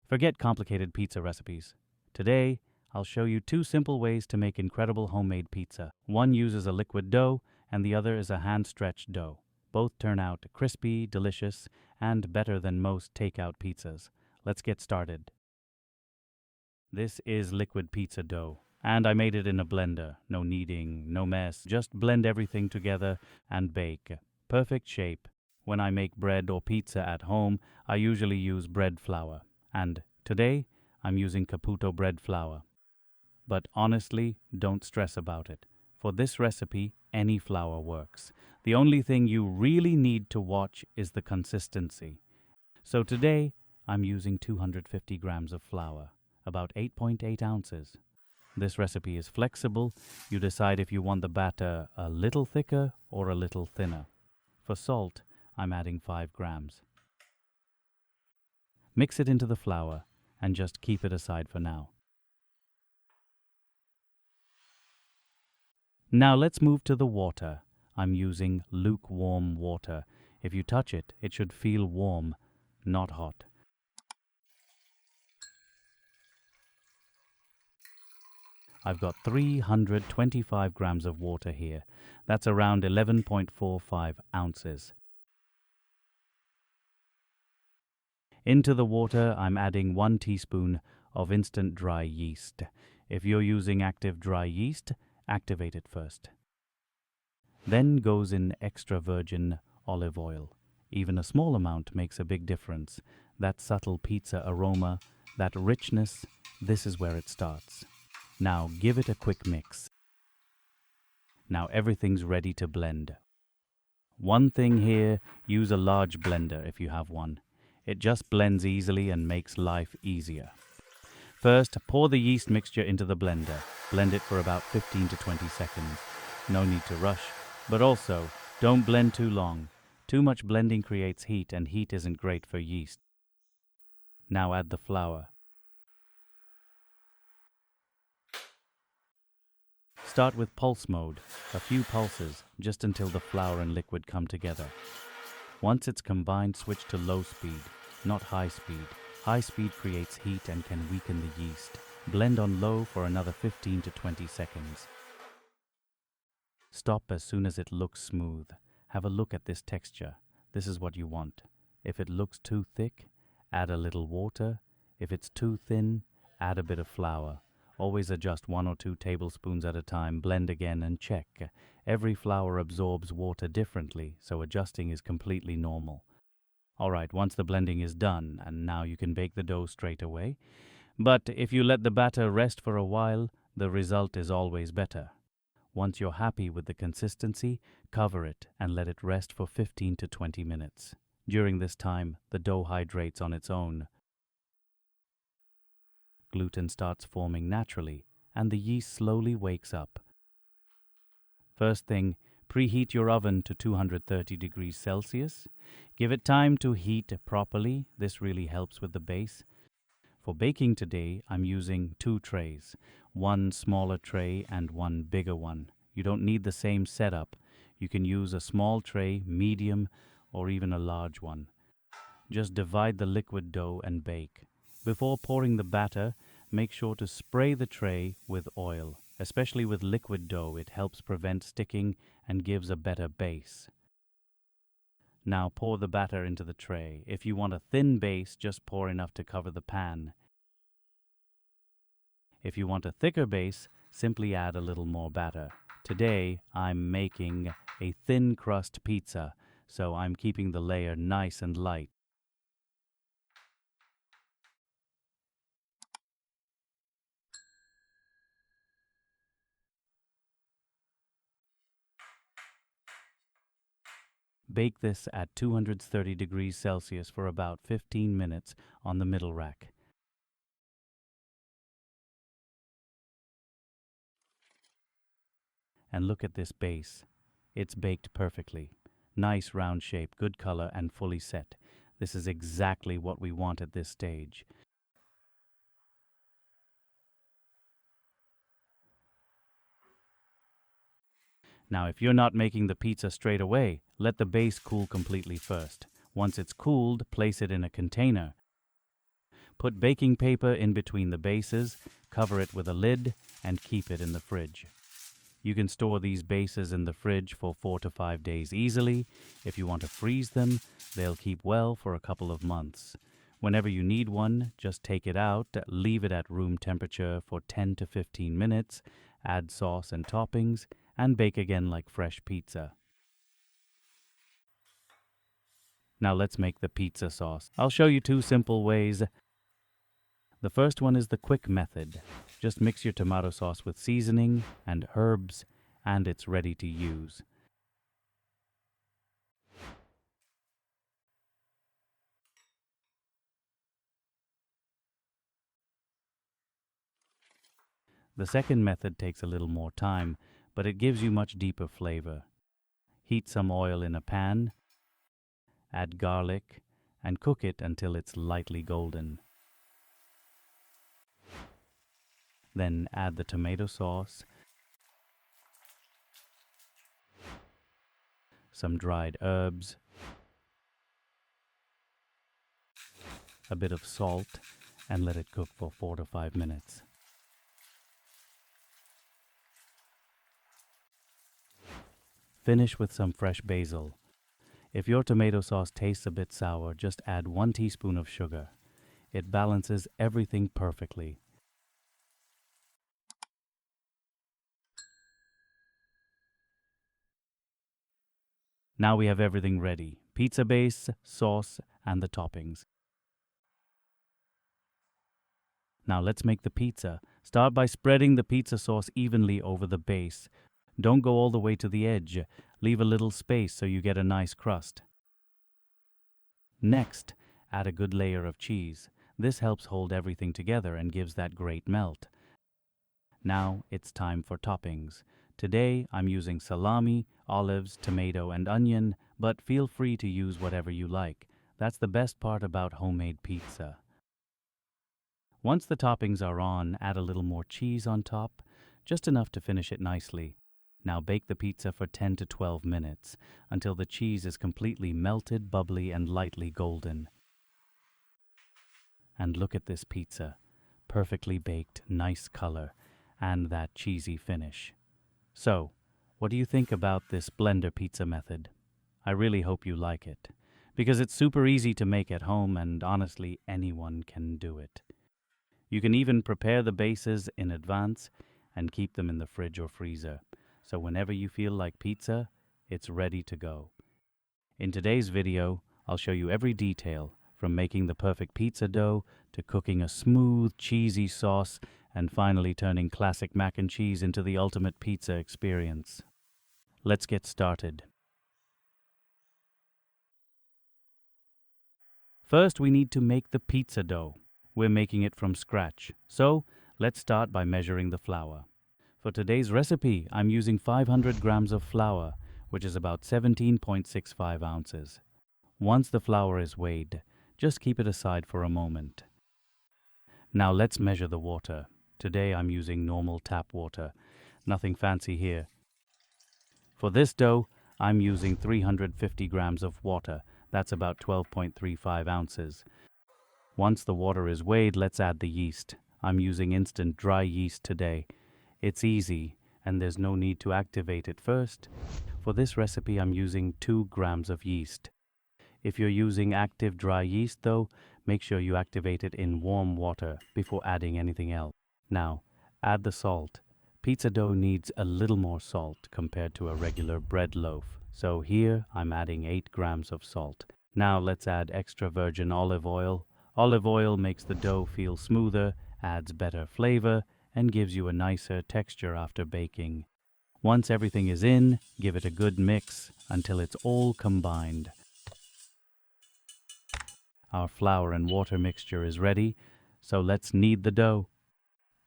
Forget complicated pizza recipes. Today, I'll show you two simple ways to make incredible homemade pizza. One uses a liquid dough, and the other is a hand-stretched dough. Both turn out crispy, delicious, and better than most takeout pizzas. Let's get started. This is liquid pizza dough, and I made it in a blender. No kneading, no mess. Just blend everything together and bake. Perfect shape. When I make bread or pizza at home, I usually use bread flour. And today, I'm using Caputo bread flour. But honestly, don't stress about it. For this recipe, any flour works. The only thing you really need to watch is the consistency. So today, I'm using 250 grams of flour, about 8.8 ounces. This recipe is flexible. You decide if you want the batter a little thicker or a little thinner. For salt, I'm adding 5 grams. Mix it into the flour and just keep it aside for now. Now let's move to the water. I'm using lukewarm water. If you touch it, it should feel warm, not hot. I've got 325 grams of water here. That's around 11.45 ounces. Into the water, I'm adding 1 teaspoon of instant dry yeast. If you're using active dry yeast, activate it first. Then goes in extra virgin olive oil. Even a small amount makes a big difference. That subtle pizza aroma, that richness, this is where it starts. Now give it a quick mix. Now everything's ready to blend. One thing here, use a large blender if you have one. It just blends easily and makes life easier. First, pour the yeast mixture into the blender. Blend it for about 15 to 20 seconds. No need to rush, but also don't blend too long. Too much blending creates heat, and heat isn't great for yeast. Now add the flour. Start with pulse mode, a few pulses, just until the flour and liquid come together. Once it's combined, switch to low speed, not high speed. High speed creates heat and can weaken the yeast. Blend on low for another 15 to 20 seconds. Stop as soon as it looks smooth. Have a look at this texture. This is what you want. If it looks too thick, add a little water. If it's too thin, add a bit of flour. Always adjust 1 or 2 tablespoons at a time. Blend again and check. Every flour absorbs water differently, so adjusting is completely normal. Alright, once the blending is done, and now you can bake the dough straight away. But if you let the batter rest for a while, the result is always better. Once you're happy with the consistency, cover it and let it rest for 15 to 20 minutes. During this time, the dough hydrates on its own. Gluten starts forming naturally, and the yeast slowly wakes up. First thing, preheat your oven to 230 degrees Celsius. Give it time to heat properly. This really helps with the base. For baking today, I'm using 2 trays, 1 smaller tray and 1 bigger one. You don't need the same setup. You can use a small tray, medium, or even a large one. Just divide the liquid dough and bake. Before pouring the batter, make sure to spray the tray with oil. Especially with liquid dough, it helps prevent sticking and gives a better base. Now pour the batter into the tray. If you want a thin base, just pour enough to cover the pan. If you want a thicker base, simply add a little more batter. Today, I'm making a thin crust pizza, so I'm keeping the layer nice and light. Bake this at 230 degrees Celsius for about 15 minutes on the middle rack. And look at this base. It's baked perfectly. Nice round shape, good color, and fully set. This is exactly what we want at this stage. Now, if you're not making the pizza straight away, let the base cool completely first. Once it's cooled, place it in a container. Put baking paper in between the bases, cover it with a lid, and keep it in the fridge. You can store these bases in the fridge for 4 to 5 days easily. If you want to freeze them, they'll keep well for a couple of months. Whenever you need one, just take it out, leave it at room temperature for 10 to 15 minutes, add sauce and toppings, and bake again like fresh pizza. Now let's make the pizza sauce. I'll show you 2 simple ways. The first one is the quick method. Just mix your tomato sauce with seasoning and herbs, and it's ready to use. The second method takes a little more time, but it gives you much deeper flavor. Heat some oil in a pan, add garlic, and cook it until it's lightly golden. Then add the tomato sauce, some dried herbs, a bit of salt, and let it cook for 4 to 5 minutes. Finish with some fresh basil. If your tomato sauce tastes a bit sour, just add 1 teaspoon of sugar. It balances everything perfectly. Now we have everything ready: pizza base, sauce, and the toppings. Now let's make the pizza. Start by spreading the pizza sauce evenly over the base. Don't go all the way to the edge. Leave a little space so you get a nice crust. Next, add a good layer of cheese. This helps hold everything together and gives that great melt. Now it's time for toppings. Today I'm using salami, olives, tomato, and onion, but feel free to use whatever you like. That's the best part about homemade pizza. Once the toppings are on, add a little more cheese on top, just enough to finish it nicely. Now bake the pizza for 10 to 12 minutes until the cheese is completely melted, bubbly, and lightly golden. And look at this pizza. Perfectly baked, nice color, and that cheesy finish. So, what do you think about this blender pizza method? I really hope you like it, because it's super easy to make at home and honestly anyone can do it. You can even prepare the bases in advance and keep them in the fridge or freezer, so whenever you feel like pizza, it's ready to go. In today's video, I'll show you every detail, from making the perfect pizza dough to cooking a smooth, cheesy sauce and finally turning classic mac and cheese into the ultimate pizza experience. Let's get started. First, we need to make the pizza dough. We're making it from scratch, so let's start by measuring the flour. For today's recipe, I'm using 500 grams of flour, which is about 17.65 ounces. Once the flour is weighed, just keep it aside for a moment. Now let's measure the water. Today I'm using normal tap water. Nothing fancy here. For this dough, I'm using 350 grams of water. That's about 12.35 ounces. Once the water is weighed, let's add the yeast. I'm using instant dry yeast today. It's easy, and there's no need to activate it first. For this recipe, I'm using 2 grams of yeast. If you're using active dry yeast, though, make sure you activate it in warm water before adding anything else. Now, add the salt. Pizza dough needs a little more salt compared to a regular bread loaf. So here, I'm adding 8 grams of salt. Now let's add extra virgin olive oil. Olive oil makes the dough feel smoother, adds better flavor, and gives you a nicer texture after baking. Once everything is in, give it a good mix until it's all combined. Our flour and water mixture is ready, so let's knead the dough.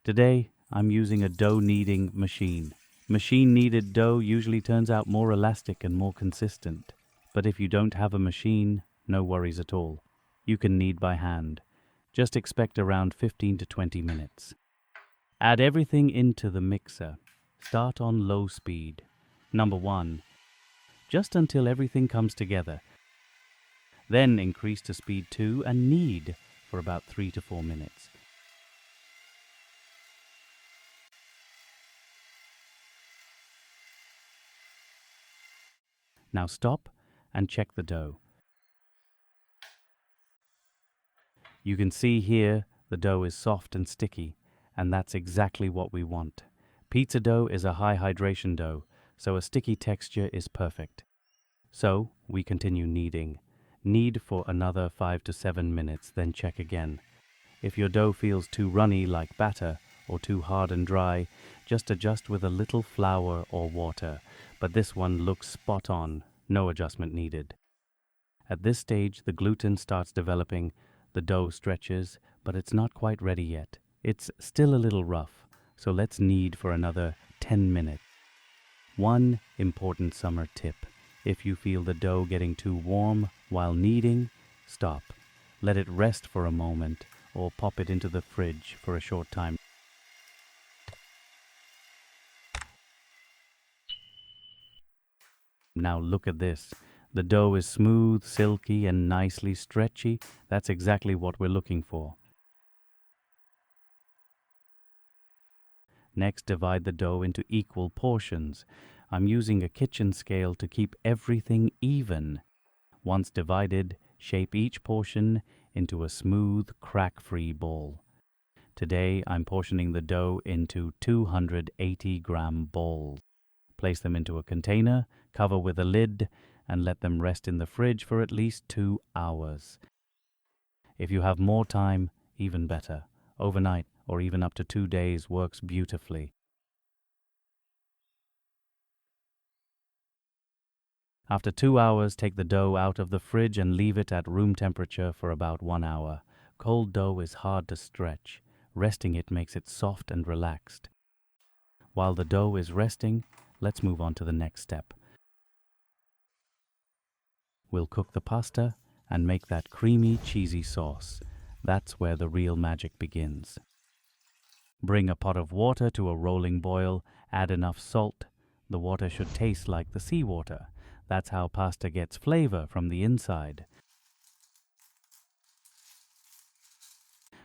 Today, I'm using a dough kneading machine. Machine-kneaded dough usually turns out more elastic and more consistent. But if you don't have a machine, no worries at all. You can knead by hand. Just expect around 15 to 20 minutes. Add everything into the mixer. Start on low speed. Number 1. Just until everything comes together. Then increase to speed 2 and knead for about 3 to 4 minutes. Now stop and check the dough. You can see here the dough is soft and sticky, and that's exactly what we want. Pizza dough is a high hydration dough, so a sticky texture is perfect. So we continue kneading. Knead for another 5 to 7 minutes, then check again. If your dough feels too runny like batter or too hard and dry, just adjust with a little flour or water. But this one looks spot on, no adjustment needed. At this stage, the gluten starts developing, the dough stretches, but it's not quite ready yet. It's still a little rough, so let's knead for another 10 minutes. One important summer tip: if you feel the dough getting too warm while kneading, stop. Let it rest for a moment or pop it into the fridge for a short time. Now look at this. The dough is smooth, silky, and nicely stretchy. That's exactly what we're looking for. Next, divide the dough into equal portions. I'm using a kitchen scale to keep everything even. Once divided, shape each portion into a smooth, crack-free ball. Today, I'm portioning the dough into 280-gram balls. Place them into a container, cover with a lid, and let them rest in the fridge for at least 2 hours. If you have more time, even better. Overnight or even up to 2 days works beautifully. After 2 hours, take the dough out of the fridge and leave it at room temperature for about 1 hour. Cold dough is hard to stretch. Resting it makes it soft and relaxed. While the dough is resting, let's move on to the next step. We'll cook the pasta and make that creamy, cheesy sauce. That's where the real magic begins. Bring a pot of water to a rolling boil, add enough salt. The water should taste like the seawater. That's how pasta gets flavor from the inside.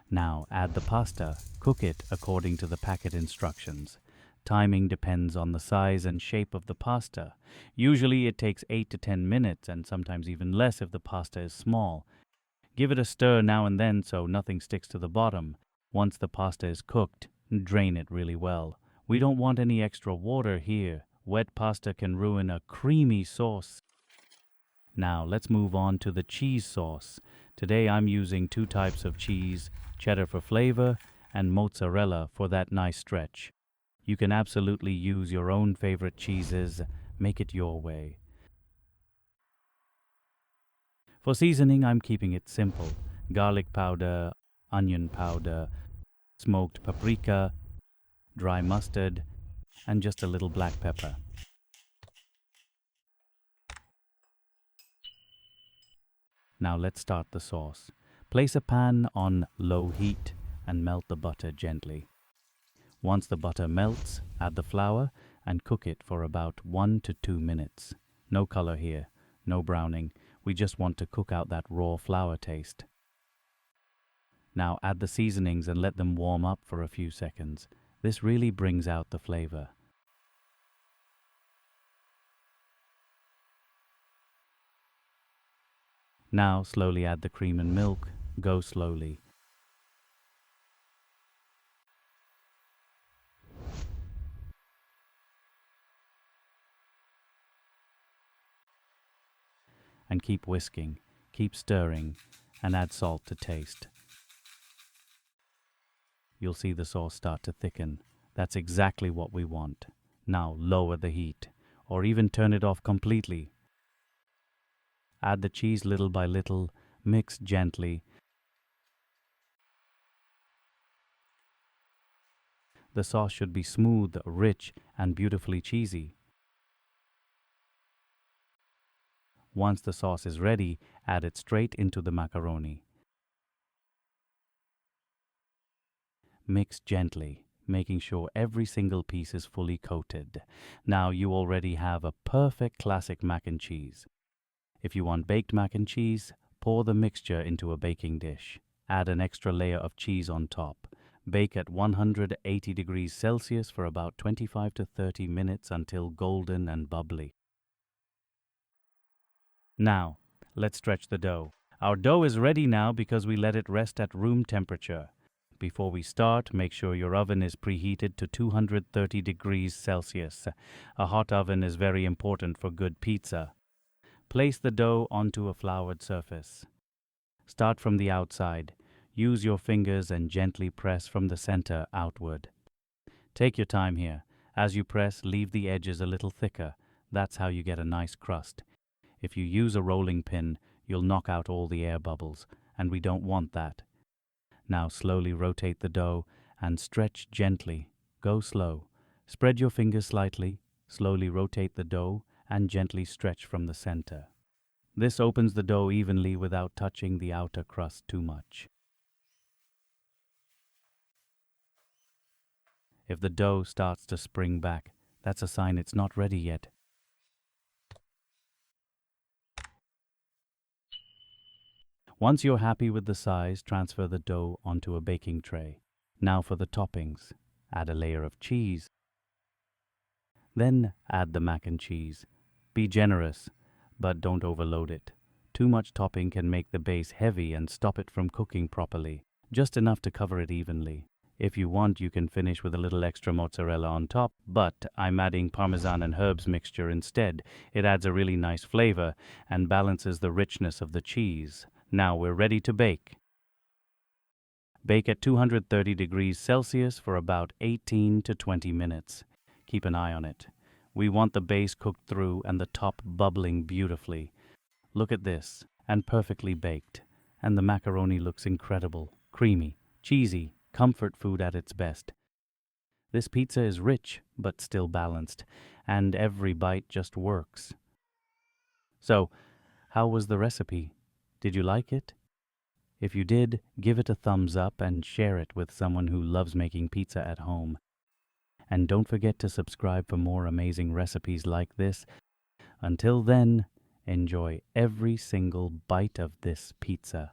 Now add the pasta. Cook it according to the packet instructions. Timing depends on the size and shape of the pasta. Usually it takes 8 to 10 minutes and sometimes even less if the pasta is small. Give it a stir now and then so nothing sticks to the bottom. Once the pasta is cooked, drain it really well. We don't want any extra water here. Wet pasta can ruin a creamy sauce. Now let's move on to the cheese sauce. Today I'm using 2 types of cheese, cheddar for flavor and mozzarella for that nice stretch. You can absolutely use your own favorite cheeses. Make it your way. For seasoning, I'm keeping it simple. Garlic powder, onion powder, smoked paprika, dry mustard, and just a little black pepper. Now let's start the sauce. Place a pan on low heat and melt the butter gently. Once the butter melts, add the flour and cook it for about 1 to 2 minutes. No color here, no browning. We just want to cook out that raw flour taste. Now add the seasonings and let them warm up for a few seconds. This really brings out the flavor. Now slowly add the cream and milk. Go slowly. And keep whisking, keep stirring, and add salt to taste. You'll see the sauce start to thicken. That's exactly what we want. Now lower the heat, or even turn it off completely. Add the cheese little by little, mix gently. The sauce should be smooth, rich, and beautifully cheesy. Once the sauce is ready, add it straight into the macaroni. Mix gently, making sure every single piece is fully coated. Now you already have a perfect classic mac and cheese. If you want baked mac and cheese, pour the mixture into a baking dish. Add an extra layer of cheese on top. Bake at 180 degrees Celsius for about 25 to 30 minutes until golden and bubbly. Now, let's stretch the dough. Our dough is ready now because we let it rest at room temperature. Before we start, make sure your oven is preheated to 230 degrees Celsius. A hot oven is very important for good pizza. Place the dough onto a floured surface. Start from the outside. Use your fingers and gently press from the center outward. Take your time here. As you press, leave the edges a little thicker. That's how you get a nice crust. If you use a rolling pin, you'll knock out all the air bubbles, and we don't want that. Now slowly rotate the dough and stretch gently. Go slow. Spread your fingers slightly, slowly rotate the dough, and gently stretch from the center. This opens the dough evenly without touching the outer crust too much. If the dough starts to spring back, that's a sign it's not ready yet. Once you're happy with the size, transfer the dough onto a baking tray. Now for the toppings. Add a layer of cheese. Then add the mac and cheese. Be generous, but don't overload it. Too much topping can make the base heavy and stop it from cooking properly. Just enough to cover it evenly. If you want, you can finish with a little extra mozzarella on top, but I'm adding Parmesan and herbs mixture instead. It adds a really nice flavor and balances the richness of the cheese. Now we're ready to bake. Bake at 230 degrees Celsius for about 18 to 20 minutes. Keep an eye on it. We want the base cooked through and the top bubbling beautifully. Look at this, and perfectly baked. And the macaroni looks incredible, creamy, cheesy, comfort food at its best. This pizza is rich, but still balanced, and every bite just works. So, how was the recipe? Did you like it? If you did, give it a thumbs up and share it with someone who loves making pizza at home. And don't forget to subscribe for more amazing recipes like this. Until then, enjoy every single bite of this pizza.